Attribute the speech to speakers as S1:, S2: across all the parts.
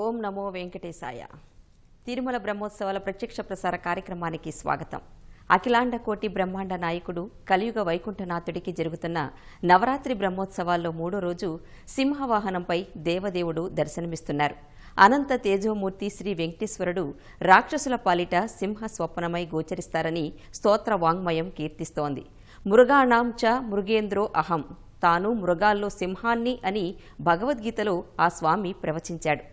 S1: ఓం నమో వెంకటేశాయ. తిరుమల బ్రహ్మోత్సవాల ప్రత్యక్ష ప్రసార కార్యక్రమానికి స్వాగతం. అఖిలాండ కోటి బ్రహ్మాండ నాయకుడు కలియుగ వైకుంఠనాథుడికి జరుగుతున్న నవరాత్రి బ్రహ్మోత్సవాల్లో 3వ రోజు సింహవాహనంపై దేవదేవుడు దర్శనమిస్తున్నారు. అనంత తేజోమూర్తి శ్రీ వెంకటేశ్వరుడు రాక్షసుల పాలిట సింహ స్వప్నమై గోచరిస్తారని స్తోత్ర వాంగ్మయం కీర్తిస్తోంది. మృగాణాం చ మృగేంద్రో అహం, తాను మృగాల్లో సింహాన్ని అని భగవద్గీతలో ఆ స్వామి ప్రవచించాడు.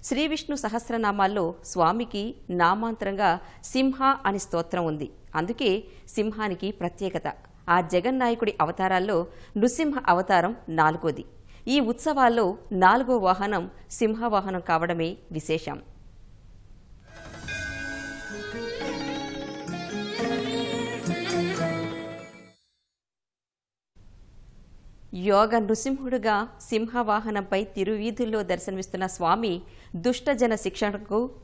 S1: శ్రీ విష్ణు సహస్రనామాల్లో స్వామికి నామాంతరంగా సింహ అని స్తోత్రం ఉంది. అందుకే సింహానికి ప్రత్యేకత. ఆ జగన్నాయకుడి అవతారాల్లో నృసింహ అవతారం 4వది. ఈ ఉత్సవాల్లో 4వ వాహనం సింహవాహనం కావడమే విశేషం. యోగ నృసింహుడుగా సింహవాహనంపై తిరువీధుల్లో దర్శనమిస్తున్న స్వామి దుష్టజన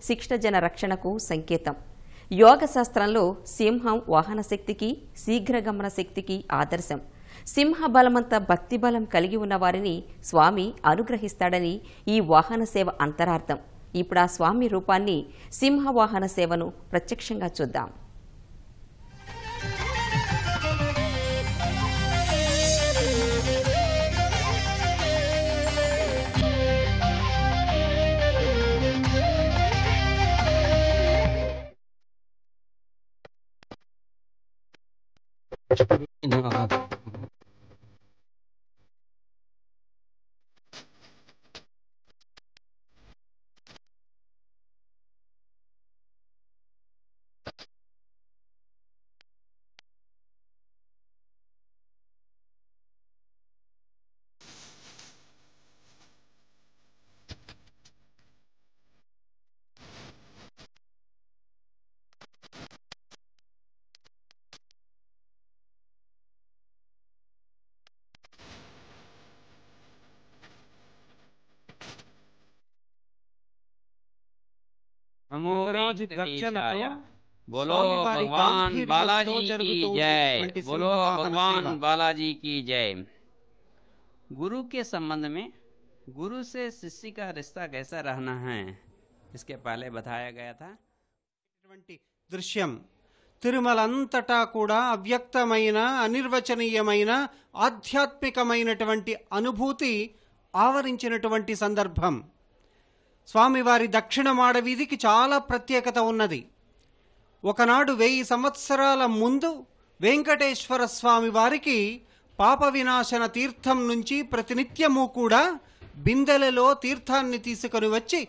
S1: శిష్టజన రక్షణకు సంకేతం. యోగ శాస్త్రంలో సింహం వాహన శక్తికి, శీఘ్రగమన శక్తికి ఆదర్శం. సింహ బలమంత భక్తి బలం కలిగి ఉన్న వారిని స్వామి అనుగ్రహిస్తాడని ఈ వాహన సేవ అంతరార్థం. ఇప్పుడు ఆ స్వామి రూపాన్ని, సింహవాహన సేవను ప్రత్యక్షంగా చూద్దాం.
S2: बोलो भगवान बालाजी की जय, बोलो भगवान बालाजी की जय। गुरु के संबंध में गुरु से शिष्य का रिश्ता कैसा रहना है, इसके पहले बताया गया था।
S3: దృశ్యం తిరుమలంతటా కూడా అవ్యక్తమైన, అనిర్వచనీయమైన, ఆధ్యాత్మికమైనటువంటి అనుభూతి ఆవరించినటువంటి సందర్భం. స్వామివారి దక్షిణ మాడ వీధికి చాలా ప్రత్యేకత ఉన్నది. ఒకనాడు 1000 సంవత్సరాల ముందు వెంకటేశ్వర స్వామి వారికి పాప వినాశన తీర్థం నుంచి ప్రతినిత్యము కూడా బిందెలలో తీర్థాన్ని తీసుకొని వచ్చి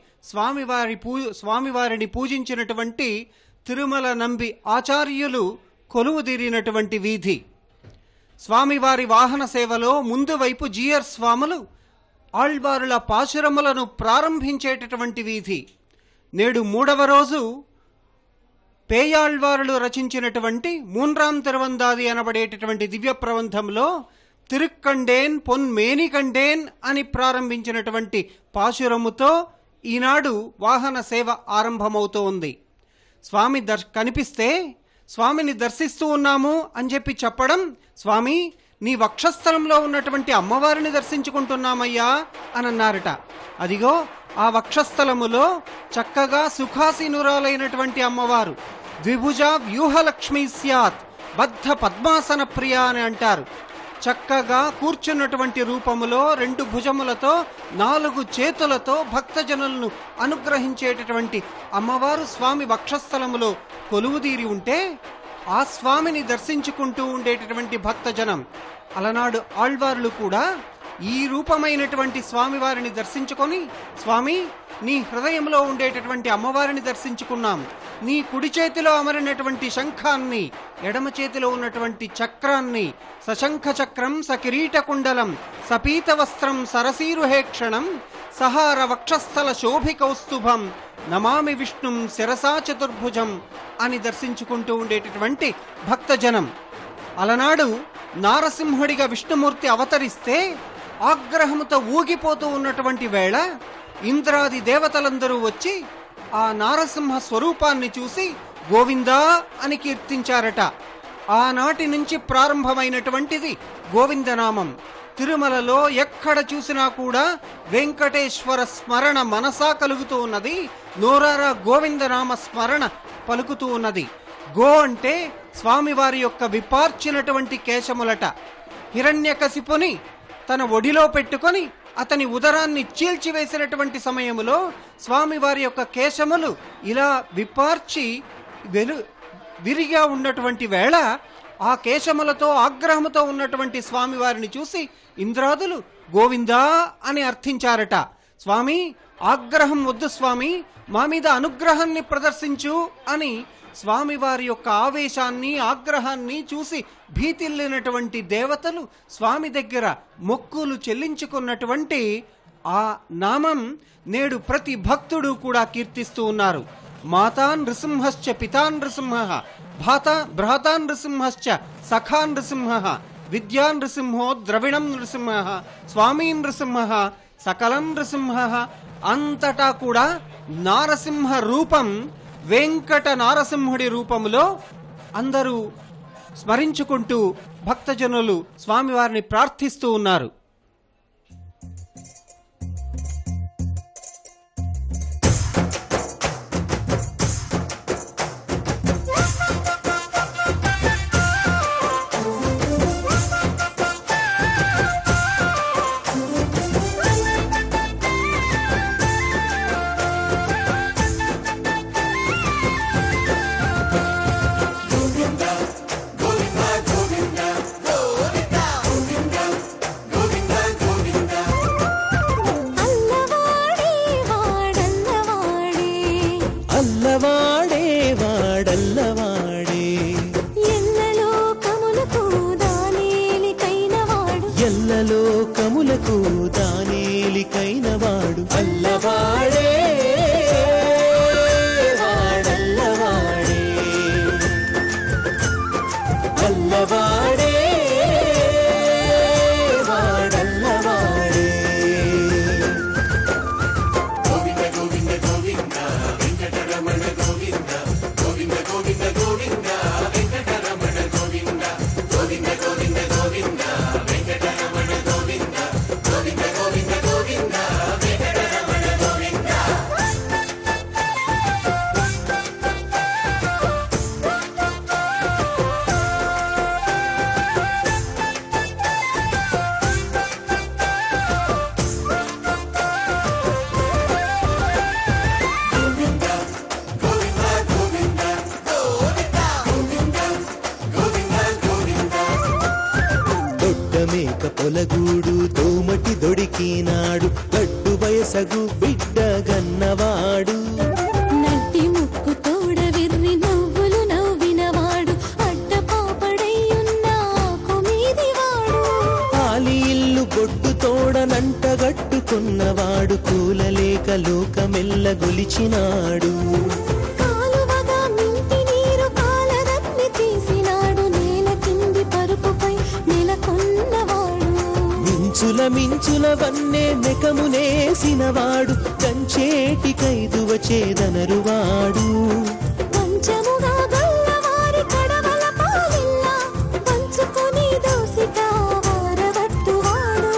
S3: స్వామివారిని పూజించినటువంటి తిరుమల నంబి ఆచార్యులు కొలువుదీరినటువంటి వీధి. స్వామివారి వాహన సేవలో ముందు వైపు జీయర్ స్వాములు ఆళ్వారుల పాశురములను ప్రారంభించేటటువంటి వీధి. నేడు 3వ రోజు పేయాళ్వారులు రచించినటువంటి మూన్రాం తిరువందాది అనబడేటటువంటి దివ్య ప్రబంధంలో తిరుక్కండేన్ పొన్మేని కండేన్ అని ప్రారంభించినటువంటి పాశురముతో ఈనాడు వాహన సేవ ఆరంభమవుతూ ఉంది. స్వామి కనిపిస్తే స్వామిని దర్శిస్తూ ఉన్నాము అని చెప్పడం, స్వామి నీ వక్షస్థలంలో ఉన్నటువంటి అమ్మవారిని దర్శించుకుంటున్నామయ్యా అని అన్నారట. అదిగో ఆ వక్షస్థలములో చక్కగా సుఖాసీనురాలైనటువంటి అమ్మవారు, ద్విభుజ వ్యూహలక్ష్మీ స్యాత్ బద్ధ పద్మాసన ప్రియ అని అంటారు. చక్కగా కూర్చున్నటువంటి రూపములో 2 భుజములతో 4 చేతులతో భక్తజనులను అనుగ్రహించేటటువంటి అమ్మవారు స్వామి వక్షస్థలములో కొలువుదీరి ఉంటే ఆ స్వామిని దర్శించుకుంటూ ఉండేటటువంటి భక్తజనం, అలనాడు ఆళ్వార్లు కూడా ఈ రూపమైనటువంటి స్వామివారిని దర్శించుకొని, స్వామి నీ హృదయంలో ఉండేటటువంటి అమ్మవారిని దర్శించుకున్నాం, నీ కుడి చేతిలో అమరినటువంటి శంఖాన్ని, ఎడమ చేతిలో ఉన్నటువంటి చక్రాన్ని, సశంఖ చక్రం సకిరీట కుండలం సపీత వస్త్రం సరసీరుహేక్షణం సహార వక్షస్థల శోభికౌస్తుభం నమామి విష్ణుం శిరసా చతుర్భుజం అని దర్శించుకుంటూ ఉండేటటువంటి భక్తజనం. అలనాడు నారసింహుడిగా విష్ణుమూర్తి అవతరిస్తే ఆగ్రహముతో ఊగిపోతూ ఉన్నటువంటి వేళ ఇంద్రాది దేవతలందరూ వచ్చి ఆ నారసింహ స్వరూపాన్ని చూసి గోవిందా అని కీర్తించారట. ఆనాటి నుంచి ప్రారంభమైనటువంటిది గోవిందనామం. తిరుమలలో ఎక్కడ చూసినా కూడా వెంకటేశ్వర స్మరణ మనసా కలుగుతూ ఉన్నది, నోరారా గోవిందనామ స్మరణ పలుకుతూ ఉన్నది. గో అంటే స్వామివారి యొక్క విపార్చినటువంటి కేశములట. హిరణ్యకశిపుని తన ఒడిలో పెట్టుకొని అతని ఉదరాన్ని చీల్చివేసినటువంటి సమయములో స్వామివారి యొక్క కేశములు ఇలా విపార్చి విరిగా ఉన్నటువంటి వేళ ఆ కేశములతో ఆగ్రహముతో ఉన్నటువంటి స్వామివారిని చూసి ఇంద్రాదులు గోవిందా అని అర్థించారట. స్వామి, ఆగ్రహం వద్దు స్వామి, మా మీద అనుగ్రహాన్ని ప్రదర్శించు అని స్వామివారి యొక్క ఆవేశాన్ని ఆగ్రహాన్ని చూసి భీతిల్లినటువంటి దేవతలు స్వామి దగ్గర మొక్కులు చెల్లించుకున్నటువంటి ఆ నామం నేడు ప్రతి భక్తుడు కూడా కీర్తిస్తూ ఉన్నారు. మాతా నృసింహశ్చ పితా నృసింహ భ్రాతా నృసింహశ్చ సఖా నృసింహ విద్యా నృసింహో ద్రవిణం నృసింహ స్వామీ నృసింహ సకలం నృసింహ. అంతటా కూడా నారసింహ రూపం, వెంకట నారసింహుడి రూపములో అందరూ స్మరించుకుంటూ భక్తజనులు స్వామివారిని ప్రార్థిస్తూ ఉన్నారు.
S4: పొలగూడు దోమటి దొడికినాడు గడ్డు వయసగు బిడ్డ గన్నవాడు
S5: నట్టి ముక్కు తోడ విర్రి నవ్వులు నవ్వినవాడు అడ్డ పాపడయ్యున్న కొమీదివాడు
S4: ఆలి ఇల్లు గొడ్డు తోడనంటగట్టుకున్నవాడు కూలలేక లోకమెల్ల గొలిచినాడు
S5: కాలువగా మింటి నీరు కాలదన్ని తీసినాడు నేల కింది పరుపుపై నెలకొన్నవాడు
S4: మించుల వన్నే నెకమునేసినవాడు కంచేటి కైదువ చేదనరువాడు
S5: పంచముగా గల్లవారి కడవల పాలిల్ల పంచుకొని దోసిట వారవట్టువాడు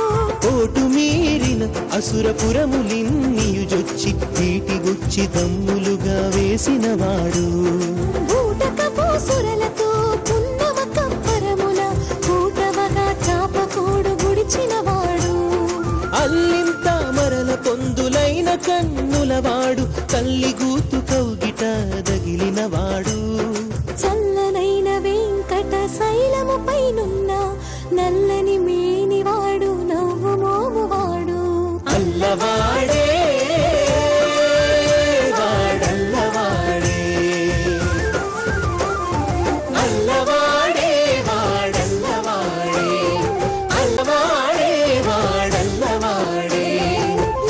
S4: ఓటు మీరిన అసురపురములిన్నియుజొచ్చి వీటిగొచ్చి దమ్ములుగా వేసినవాడు
S5: బూటకపు సురలతో పున్నమ కంపరముల కూటవగా చాపకోడు గుడిచినవాడు
S4: అల్లింత మరల పొందులైన కన్నులవాడు తల్లి గూతు కౌగిట దగిలినవాడు
S5: చల్లనైన వెంకట శైలము పైనున్న నల్లని మేనివాడు నవ్వు మోమువాడు
S4: అల్లవాడే వాడల్లవాడే అల్లవాడే వాడల్లవాడే అల్లవాడే వాడల్లవాడే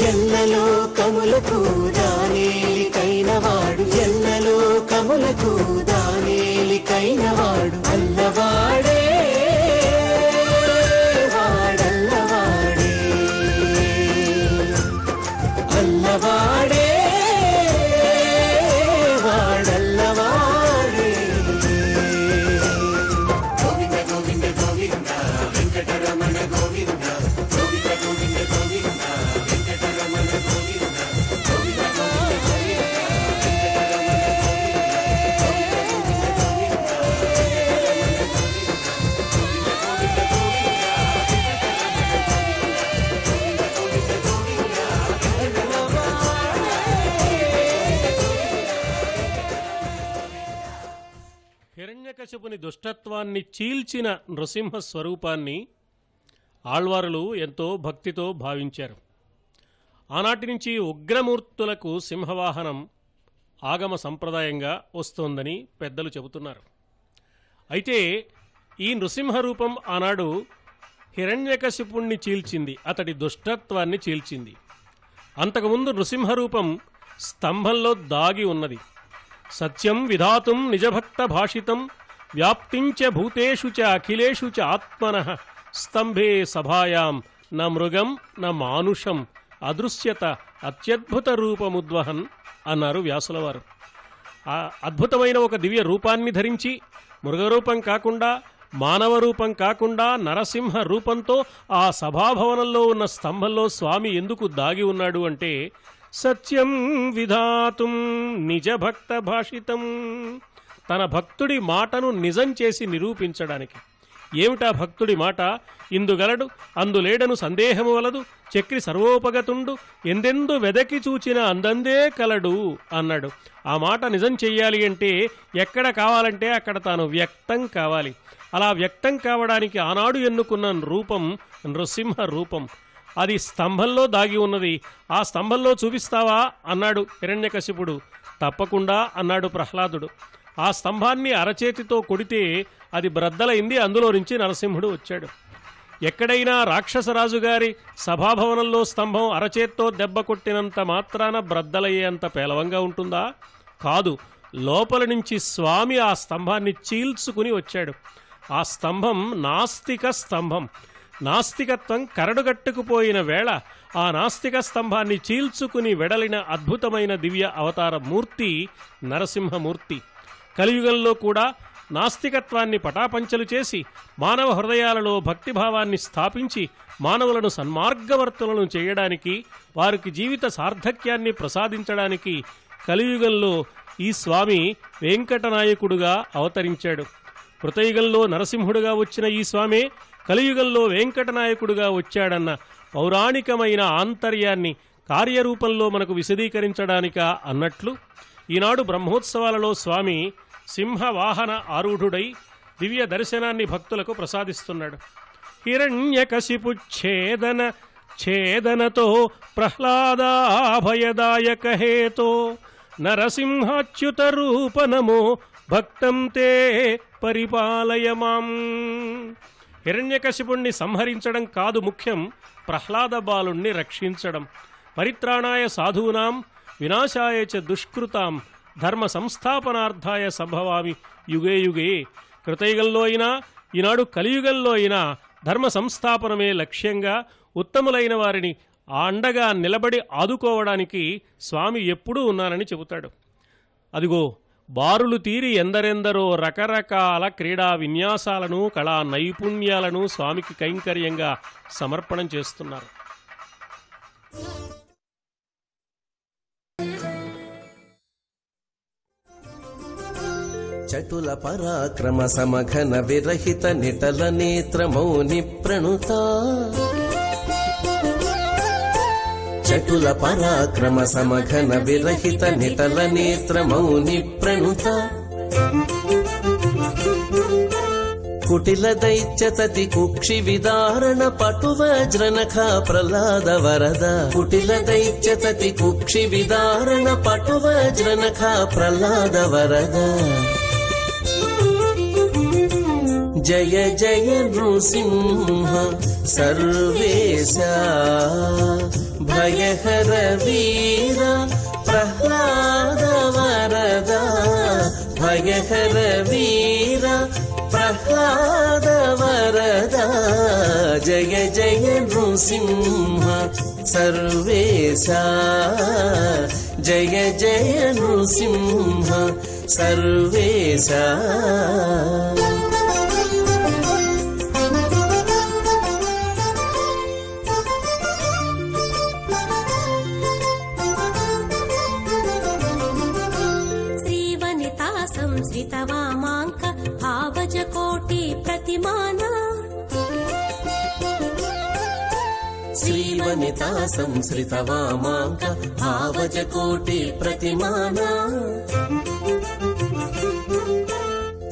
S4: ఎల్లలో కములకు దానేలికైనవాడు ఎల్లలో కములకు దానేలికైనవాడు అల్లవాడే వాడల్లవాడే అల్లవాడే వాడల్లవాడే
S6: దుష్టత్వాన్ని చీల్చిన నృసింహ స్వరూపాన్ని ఆళ్వారులు ఎంతో భక్తితో భావించారు. ఆనాటి నుంచి ఉగ్రమూర్తులకు సింహవాహనం ఆగమ సంప్రదాయంగా వస్తోందని పెద్దలు చెబుతున్నారు. అయితే ఈ నృసింహ రూపం ఆనాడు హిరణ్యకశిపుణ్ణి చీల్చింది, అతడి దుష్టత్వాన్ని చీల్చింది. అంతకుముందు నృసింహరూపం స్తంభంలో దాగి ఉన్నది. సత్యం విధాతుం నిజభక్త భాషితం వ్యాప్తించ భూతేషు చ అఖిలేషు చ ఆత్మనః స్తంభే సభాయాం న మృగం న మానుషం అదృశ్యత అత్యద్భుత రూపముద్వహన్ అన్నారు వ్యాసులవారు. ఆ అద్భుతమైన ఒక దివ్య రూపాన్ని ధరించి మృగరూపం కాకుండా, మానవ రూపం కాకుండా నరసింహ రూపంతో ఆ సభాభవనంలో ఉన్న స్తంభంలో స్వామి ఎందుకు దాగి ఉన్నాడు అంటే, సత్యం విధాతుం నిజ భక్త భాషితం, తన భక్తుడి మాటను నిజం చేసి నిరూపించడానికి. ఏమిటా భక్తుడి మాట? ఇందుగలడు అందులేడను సందేహము వలదు, చక్రి సర్వోపగతుండు ఎందెందు వెదకి చూచిన అందందే కలడు అన్నాడు. ఆ మాట నిజం చెయ్యాలి అంటే ఎక్కడ కావాలంటే అక్కడ తాను వ్యక్తం కావాలి. అలా వ్యక్తం కావడానికి ఆనాడు ఎన్నుకున్న రూపం నృసింహ రూపం. అది స్తంభంలో దాగి ఉన్నది. ఆ స్తంభంలో చూపిస్తావా అన్నాడు హిరణ్యకశిపుడు. తప్పకుండా అన్నాడు ప్రహ్లాదుడు. ఆ స్తంభాన్ని అరచేతితో కొడితే అది బ్రద్దలైంది. అందులో నుంచి నరసింహుడు వచ్చాడు. ఎక్కడైనా రాక్షసరాజుగారి సభాభవనంలో స్తంభం అరచేత్తో దెబ్బ కొట్టినంత మాత్రాన బ్రద్దలయ్యేంత పేలవంగా ఉంటుందా? కాదు. లోపల నుంచి స్వామి ఆ స్తంభాన్ని చీల్చుకుని వచ్చాడు. ఆ స్తంభం నాస్తిక స్తంభం. నాస్తికత్వం కరడుగట్టుకుపోయిన వేళ ఆ నాస్తిక స్తంభాన్ని చీల్చుకుని వెడలిన అద్భుతమైన దివ్య అవతార మూర్తి నరసింహమూర్తి. కలియుగంలో కూడా నాస్తికత్వాన్ని పటాపంచలు చేసి మానవ హృదయాలలో భక్తిభావాన్ని స్థాపించి మానవులను సన్మార్గవర్తులను చేయడానికి, వారికి జీవిత సార్థక్యాన్ని ప్రసాదించడానికి కలియుగంలో ఈ స్వామి వెంకటనాయకుడుగా అవతరించాడు. కృతయుగంలో నరసింహుడుగా వచ్చిన ఈ స్వామి కలియుగంలో వెంకటనాయకుడుగా వచ్చాడన్న పౌరాణికమైన ఆంతర్యాన్ని కార్యరూపంలో మనకు విశదీకరించడానిక అన్నట్లు ఈనాడు బ్రహ్మోత్సవాలలో స్వామి సింహవాహన ఆరూఢుడై దివ్య దర్శనాన్ని భక్తులకు ప్రసాదిస్తున్నాడు. హిరణ్యకశిపు ఛేదనతో ప్రహ్లాదాభయదాయక హేతో నరసింహాచ్యుత రూప నమో భక్తం తే పరిపాలయ మాం. హిరణ్యకశిపుణ్ణి సంహరించడం కాదు ముఖ్యం, ప్రహ్లాద బాలుణ్ణి రక్షించడం. పరిత్రాణాయ సాధూనాం వినాశాయ చ దుష్కృతాం ధర్మ సంస్థాపనార్థాయ సంభవామి యుగే యుగే. కృతయుగంలో అయినా ఈనాడు కలియుగంలో అయినా ధర్మ సంస్థాపనమే లక్ష్యంగా ఉత్తములైన వారిని అండగా నిలబడి ఆదుకోవడానికి స్వామి ఎప్పుడూ ఉన్నానని చెబుతాడు. అదిగో బారులు తీరి ఎందరెందరో రకరకాల క్రీడా విన్యాసాలను కళా నైపుణ్యాలను స్వామికి కైంకర్యంగా సమర్పణం చేస్తున్నారు.
S4: చటుల పరాక్రమ సమఘన విరహిత నిటల నేత్ర మౌని ప్రణుత. చటుల పరాక్రమ సమఘన విరహిత నిటల నేత్ర మౌని ప్రణుత. కుటిల దైత్యతతి కుక్షి విదారణ పటు వజ్రనఖ ప్రహ్లాద వరద. కుటిల దైత్యతతి కుక్షి విదారణ పటు వజ్రనఖ ప్రహ్లాద వరద. జయ జయ నృసింహ సర్వేశ భయహర వీర ప్రహ్లాద వరద. భయహర వీర ప్రహ్లాద వరద. జయ జయ నృసింహ సర్వేశ. జయ జయ నృసింహ సర్వేశ.
S5: సంశ్రితవామాంక భావజ కోటి ప్రతిమాన.
S4: శ్రీవనితా సంశ్రితవామాంక భావజ కోటి ప్రతిమాన.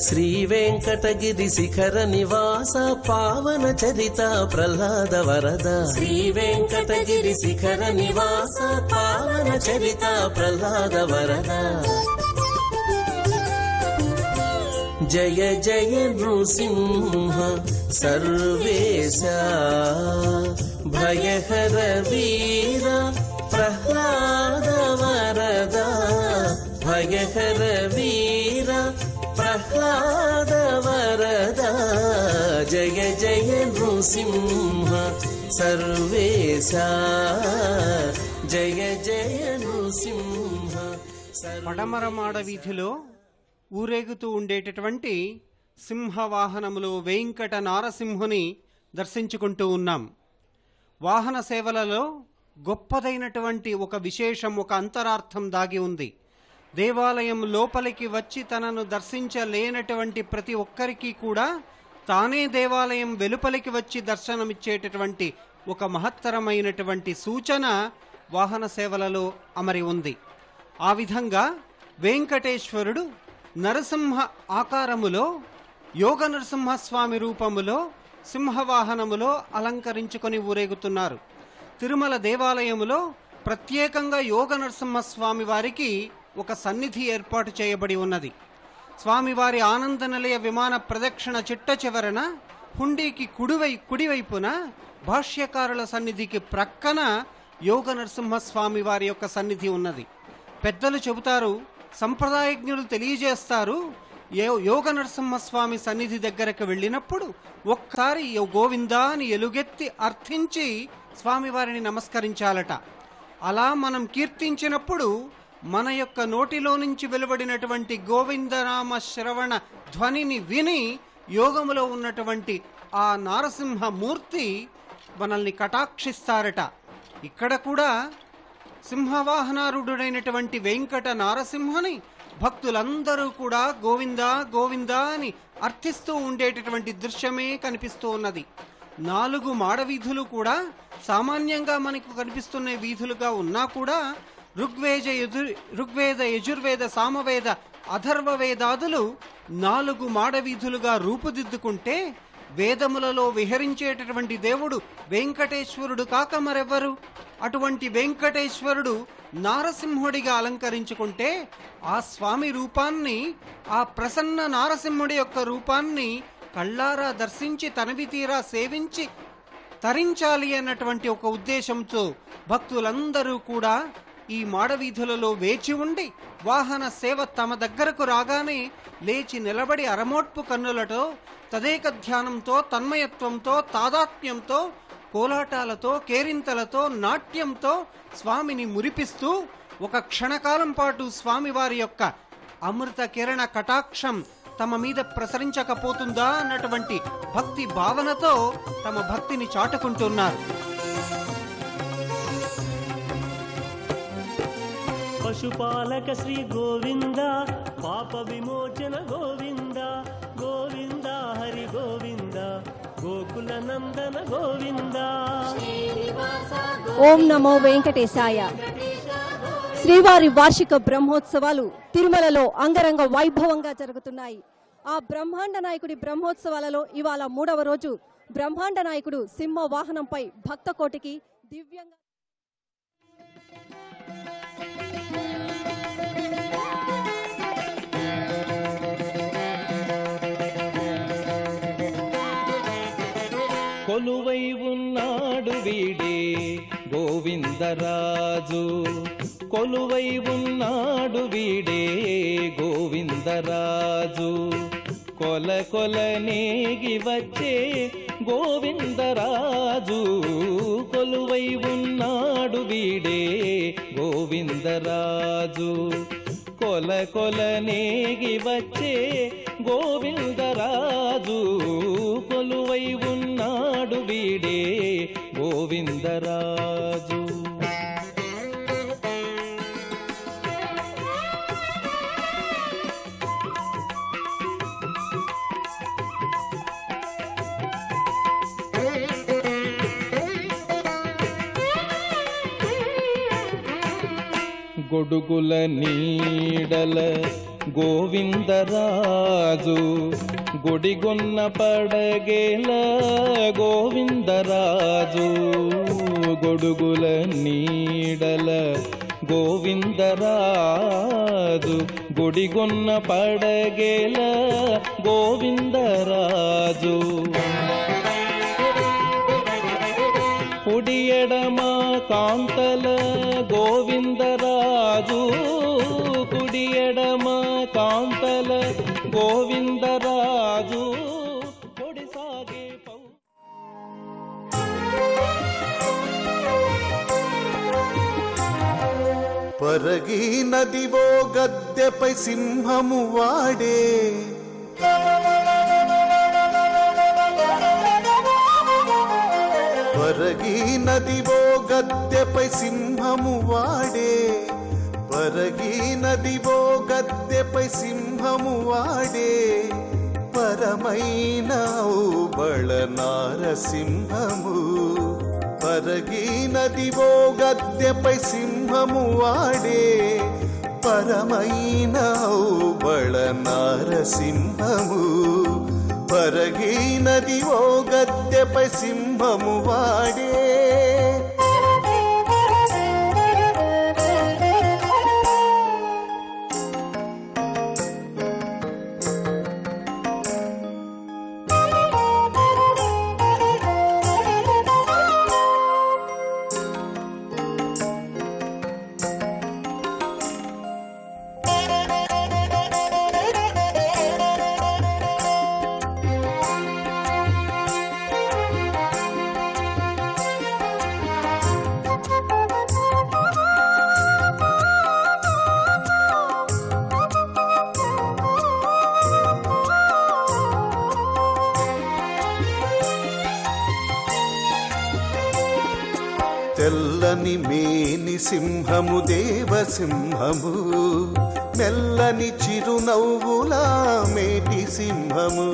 S4: శ్రీ వెంకటగిరి శిఖర నివాస పావన చరిత ప్రహ్లాద వరద శ్రీ వెంకటగిరి శిఖర నివాస పావన చరిత ప్రహ్లాద వరద జయ జయ నృసింహ సర్వేశ భయహర వీర ప్రహ్లాద వరద భయహర వీర ప్రహ్లాద వరద జయ జయ నృసింహ సర్వేశ జయ జయ నృసింహ.
S3: పడమర మాడ వీధిలో ఊరేగుతూ ఉండేటటువంటి సింహవాహనములో వెంకట నారసింహుని దర్శించుకుంటూ ఉన్నాం. వాహన సేవలలో గొప్పదైనటువంటి ఒక విశేషం, ఒక అంతరార్థం దాగి ఉంది. దేవాలయం లోపలికి వచ్చి తనను దర్శించలేనటువంటి ప్రతి ఒక్కరికి కూడా తానే దేవాలయం వెలుపలికి వచ్చి దర్శనమిచ్చేటటువంటి ఒక మహత్తరమైనటువంటి సూచన వాహన సేవలలో అమరి ఉంది. ఆ విధంగా వెంకటేశ్వరుడు నరసింహ ఆకారములో యోగ నరసింహస్వామి రూపములో సింహవాహనములో అలంకరించుకొని ఊరేగుతున్నారు. తిరుమల దేవాలయములో ప్రత్యేకంగా యోగ నరసింహస్వామి వారికి ఒక సన్నిధి ఏర్పాటు చేయబడి ఉన్నది. స్వామివారి ఆనంద నిలయ విమాన ప్రదక్షిణ చిట్ట చివరన హుండీకి కుడివైపున భాష్యకారుల సన్నిధికి ప్రక్కన యోగ నరసింహస్వామి వారి యొక్క సన్నిధి ఉన్నది. పెద్దలు చెబుతారు, సంప్రదాయజ్ఞులు తెలియజేస్తారు, యోగ నరసింహస్వామి సన్నిధి దగ్గరకు వెళ్ళినప్పుడు ఒక్కసారి గోవిందా అని ఎలుగెత్తి అర్థించి స్వామివారిని నమస్కరించాలట. అలా మనం కీర్తించినప్పుడు మన యొక్క నోటిలో నుంచి వెలువడినటువంటి గోవిందనామ శ్రవణ ధ్వనిని విని యోగములో ఉన్నటువంటి ఆ నారసింహమూర్తి మనల్ని కటాక్షిస్తారట. ఇక్కడ కూడా సింహవాహనారూఢుడైనటువంటి వెంకట నారసింహని భక్తులందరూ కూడా గోవిందా గోవిందా అని అర్థిస్తూ ఉండేటటువంటి దృశ్యమే కనిపిస్తూ ఉన్నది. 4 మాడవీధులు కూడా సామాన్యంగా మనకు కనిపిస్తున్న వీధులుగా ఉన్నా కూడా ఋగ్వేద యజుర్వేద సామవేద అథర్వ వేదాదులు 4 మాడవీధులుగా రూపుదిద్దుకుంటే వేదములలో విహరించేటటువంటి దేవుడు వెంకటేశ్వరుడు కాక మరెవ్వరు? అటువంటి వెంకటేశ్వరుడు నారసింహుడిగా అలంకరించుకుంటే ఆ స్వామి రూపాన్ని, ఆ ప్రసన్న నారసింహుడి యొక్క రూపాన్ని కళ్ళారా దర్శించి తనవి తీరా సేవించి తరించాలి అన్నటువంటి ఒక ఉద్దేశంతో భక్తులందరూ కూడా ఈ మాడవీధులలో వేచి ఉండి వాహన సేవ తమ దగ్గరకు రాగానే లేచి నిలబడి అరమోట్పు కన్నులతో తదేక ధ్యానంతో తన్మయత్వంతో తాదాత్మ్యంతో కోలాటాలతో కేరింతలతో నాట్యంతో స్వామిని మురిపిస్తూ ఒక క్షణకాలం పాటు స్వామివారి యొక్క అమృత కిరణ కటాక్షం తమ మీద ప్రసరించకపోతుందా అన్నటువంటి భక్తి భావనతో తమ భక్తిని చాటుకుంటున్నారు.
S7: పశుపాలక శ్రీ గోవింద, పాప విమోచన గోవింద, గోవింద హరి గోవింద, గోకుల నందన గోవింద.
S8: ఓం నమో వెంకటేశాయ. శ్రీవారి వార్షిక బ్రహ్మోత్సవాలు తిరుమలలో అంగరంగ వైభవంగా జరుగుతున్నాయి. ఆ బ్రహ్మాండ నాయకుడి బ్రహ్మోత్సవాలలో ఇవాళ 3వ రోజు బ్రహ్మాండ నాయకుడు సింహ వాహనంపై భక్త కోటికి దివ్యంగా
S9: కొలువై ఉన్నాడు వీడే గోవిందరాజు, కొలువై ఉన్నాడు వీడే గోవిందరాజు, కొల కొల నేగి వచ్చే గోవిందరాజు, కొలువై ఉన్నాడు వీడే గోవిందరాజు, కొల కొల నేగి వచ్చే గోవిందరాజు, కొలువై ఉన్నాడు వీడే గోవిందరాజు. గొడుగుల నీడల గోవిందరాజు గుడిగొన్న పడగేల గోవిందరాజు గొడుగుల నీడల గోవిందరాజు గుడిగొన్న పడగేల గోవిందరాజు కుడి ఎడమ కాంతల గోవిందరాజు కుడి ఎడమ కాంతల గోవిందరాజు కొడిసాగే
S10: పరగి నదివో గద్దెపై సింహము వాడే పరగి నదివో గద్దెపై సింహము వాడే పరగి నదివో గద్దెపై సింహము వాడే పరమైన బళ నారసింహము పరగి నదివో గద్దెపై సింహము వాడే పరమైన బళ నారసింహము పరగి నదివో గద్దెపై సింహము వాడే తెల్లని మేని సింహము దేవసింహము మెల్లని చిరునవ్వుల మేటి సింహము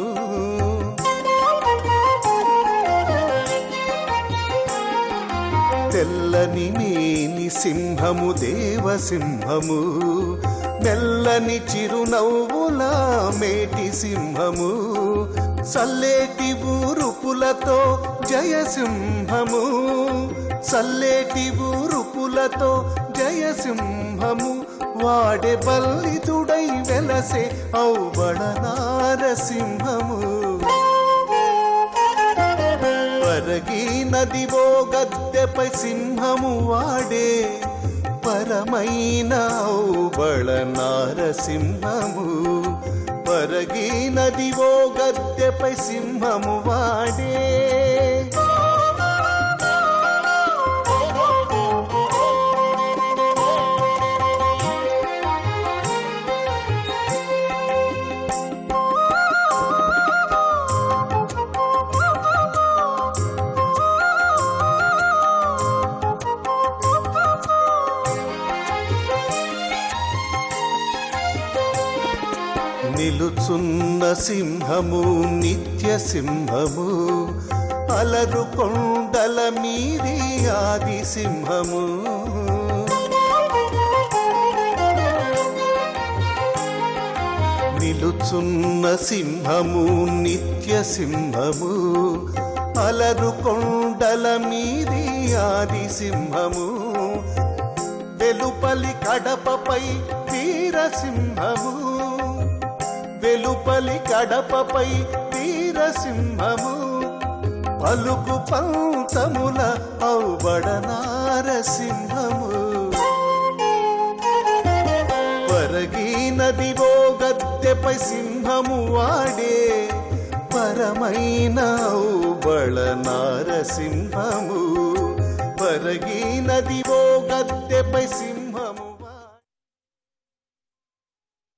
S10: తెల్లని మేని సింహము దేవసింహము మెల్లని చిరునవ్వుల మేటి సింహము సల్లేటి ఊరుపులతో జయసింహము సల్లేటి ఊరుపులతో జయసింహము వాడే బల్లితుడై వెలసే ఔబళ నారసింహము పరగి నదివో గద్దెపై సింహము వాడే పరమైన ఔబళ నారసింహము పరగి నదివో గద్దెపై సింహము వాడే నిలుచున్న సింహము నిత్య సింహము అలరు కొండల మీది ఆది సింహము నిలుచున్న సింహము నిత్య సింహము అలరు కొండల మీది ఆది సింహము వెలుపలి కడపపై వీరసింహము వెలుపలి కడపపై వీరసింహము పలుకు పంతముల ఔబళ నారసింహము పరగి నదివో గద్దెపై సింహము వాడే పరమైన ఔబళ నారసింహము పరగి నదివో గద్దెపై సింహము